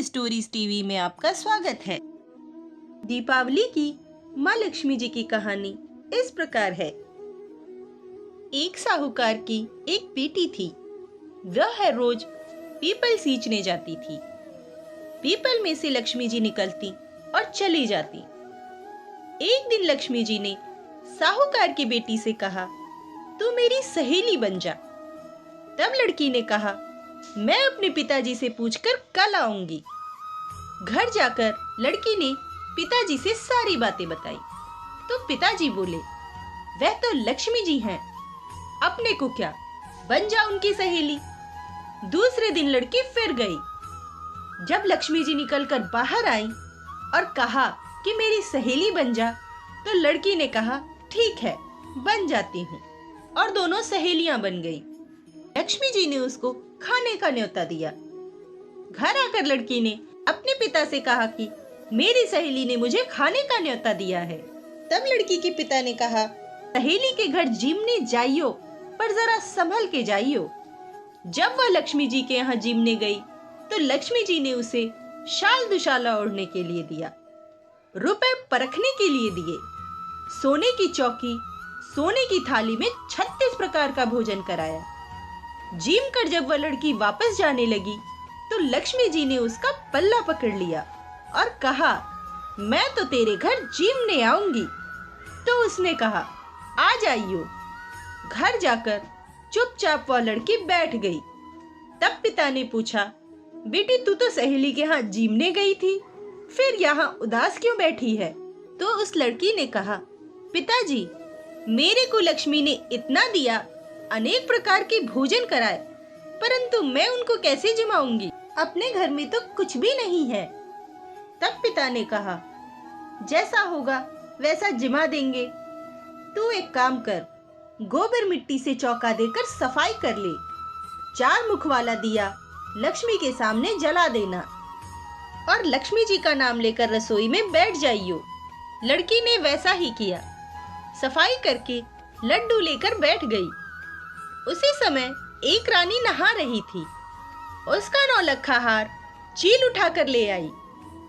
Stories TV में आपका स्वागत है। दीपावली की माँ लक्ष्मी जी की कहानी इस प्रकार है। एक साहूकार की एक बेटी थी। वह हर रोज पीपल सींचने जाती थी। पीपल में से लक्ष्मी जी निकलती और चली जाती। एक दिन लक्ष्मी जी ने साहूकार की बेटी से कहा, तू मेरी सहेली बन जा। तब लड़की ने कहा, मैं अपने पिताजी से पूछकर कल आऊंगी। घर जाकर लड़की ने पिताजी से सारी बातें बताई तो पिताजी बोले, वह तो लक्ष्मी जी हैं, अपने को क्या, बन जा उनकी सहेली। दूसरे दिन लड़की फिर गई। जब लक्ष्मी जी निकलकर बाहर आई और कहा कि मेरी सहेली बन जा, तो लड़की ने कहा, ठीक है, बन जाती हूँ, और दोनों सहेलियां बन गई। लक्ष्मी जी ने उसको खाने का न्योता दिया। घर आकर लड़की ने अपने पिता से कहा कि मेरी सहेली ने मुझे खाने का न्योता दिया है। तब लड़की के पिता ने कहा, सहेली के घर जिमने जाइयो, पर जरा संभल के जाइयो। जब वह लक्ष्मी जी के यहाँ जिमने गई तो लक्ष्मी जी ने उसे शाल दुशाला ओढ़ने के लिए दिया, रुपए परखने के लिए दिए, सोने की चौकी, सोने की थाली में 36 प्रकार का भोजन कराया। जिम कर जब वह लड़की वापस जाने लगी तो लक्ष्मी जी ने उसका पल्ला पकड़ लिया और कहा, मैं तो तेरे घर जिमने आऊंगी। तो उसने कहा, आ जाइयो। घर जाकर चुपचाप वह लड़की बैठ गई। तब पिता ने पूछा, बेटी तू तो सहेली के यहाँ जिमने गई थी, फिर यहाँ उदास क्यों बैठी है? तो उस लड़की ने कहा, पिताजी, मेरे को लक्ष्मी ने इतना दिया, अनेक प्रकार के भोजन कराए, परंतु मैं उनको कैसे जिमाऊंगी? अपने घर में तो कुछ भी नहीं है। तब पिता ने कहा, जैसा होगा वैसा जिमा देंगे। तू एक काम कर, गोबर मिट्टी से चौका देकर सफाई कर ले, 4 मुख वाला दिया लक्ष्मी के सामने जला देना और लक्ष्मी जी का नाम लेकर रसोई में बैठ जाइयो। लड़की ने वैसा ही किया। सफाई करके लड्डू लेकर बैठ गई। उसी समय एक रानी नहा रही थी। उसका 9 लक्खा हार चील उठाकर ले आई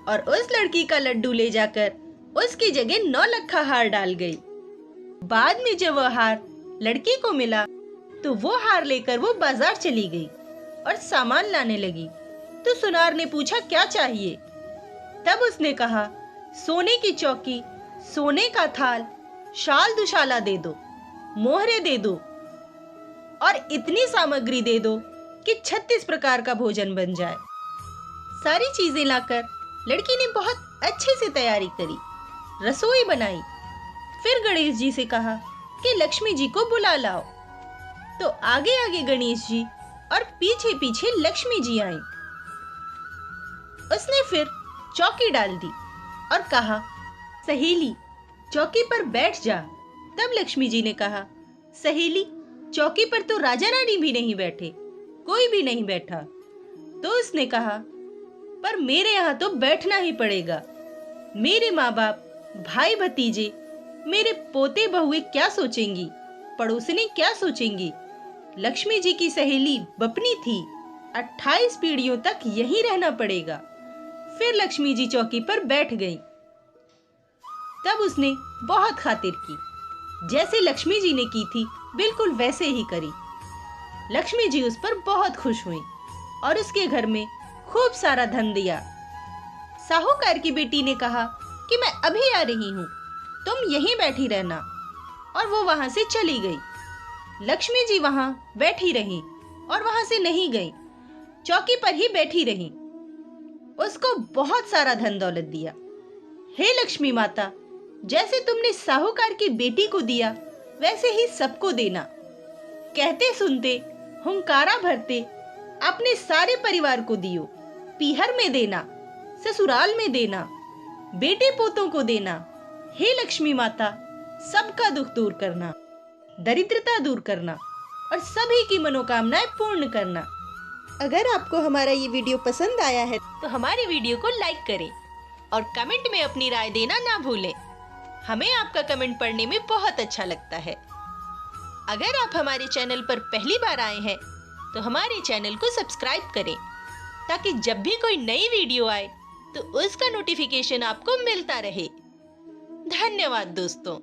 और उस लड़की का लड्डू ले जाकर उसकी जगह 9 लक्खा हार डाल गई। बाद में जब वह हार लड़की को मिला तो वो हार लेकर वो बाजार चली गई और सामान लाने लगी। तो सुनार ने पूछा, क्या चाहिए? तब उसने कहा, सोने की चौकी, सोने का थाल, शाल दुशाला दे दो, मोहरे दे दो और इतनी सामग्री दे दो कि 36 प्रकार का भोजन बन जाए। सारी चीजें लाकर लड़की ने बहुत अच्छे से तैयारी करी, रसोई बनाई। फिर गणेश जी से कहा कि लक्ष्मी जी को बुला लाओ। तो आगे आगे गणेश जी और पीछे पीछे लक्ष्मी जी आई। उसने फिर चौकी डाल दी और कहा, सहेली, चौकी पर बैठ जा। तब लक्ष्मी जी ने कहा, सहेली, चौकी पर तो राजा रानी भी नहीं बैठे, कोई भी नहीं बैठा। तो उसने कहा, पर मेरे यहाँ तो बैठना ही पड़ेगा। मेरे माँ बाप, भाई भतीजे, मेरे पोते बहुए क्या सोचेंगी, पड़ोसने क्या सोचेंगी? लक्ष्मी जी की सहेली बपनी थी, 28 पीढ़ियों तक यहीं रहना पड़ेगा। फिर लक्ष्मी जी चौकी पर बैठ गई। तब उसने बहुत खातिर की, जैसे लक्ष्मी जी ने की थी बिल्कुल वैसे ही करी। लक्ष्मी जी उस पर बहुत खुश हुई और उसके घर में खूब सारा धन दिया। साहूकार की बेटी ने कहा कि मैं अभी आ रही हूँ, तुम यहीं बैठी रहना, और वो वहां से चली गई। लक्ष्मी जी वहां बैठी रही और वहां से नहीं गई, चौकी पर ही बैठी रही। उसको बहुत सारा धन दौलत दिया। हे लक्ष्मी माता, जैसे तुमने साहूकार की बेटी को दिया वैसे ही सबको देना। कहते सुनते, हुंकारा भरते अपने सारे परिवार को दियो। पीहर में देना, ससुराल में देना, बेटे पोतों को देना। हे लक्ष्मी माता, सबका दुख दूर करना, दरिद्रता दूर करना और सभी की मनोकामनाएं पूर्ण करना। अगर आपको हमारा ये वीडियो पसंद आया है तो हमारी वीडियो को लाइक करें और कमेंट में अपनी राय देना ना भूलें। हमें आपका कमेंट पढ़ने में बहुत अच्छा लगता है। अगर आप हमारे चैनल पर पहली बार आए हैं तो हमारे चैनल को सब्सक्राइब करें ताकि जब भी कोई नई वीडियो आए तो उसका नोटिफिकेशन आपको मिलता रहे। धन्यवाद दोस्तों।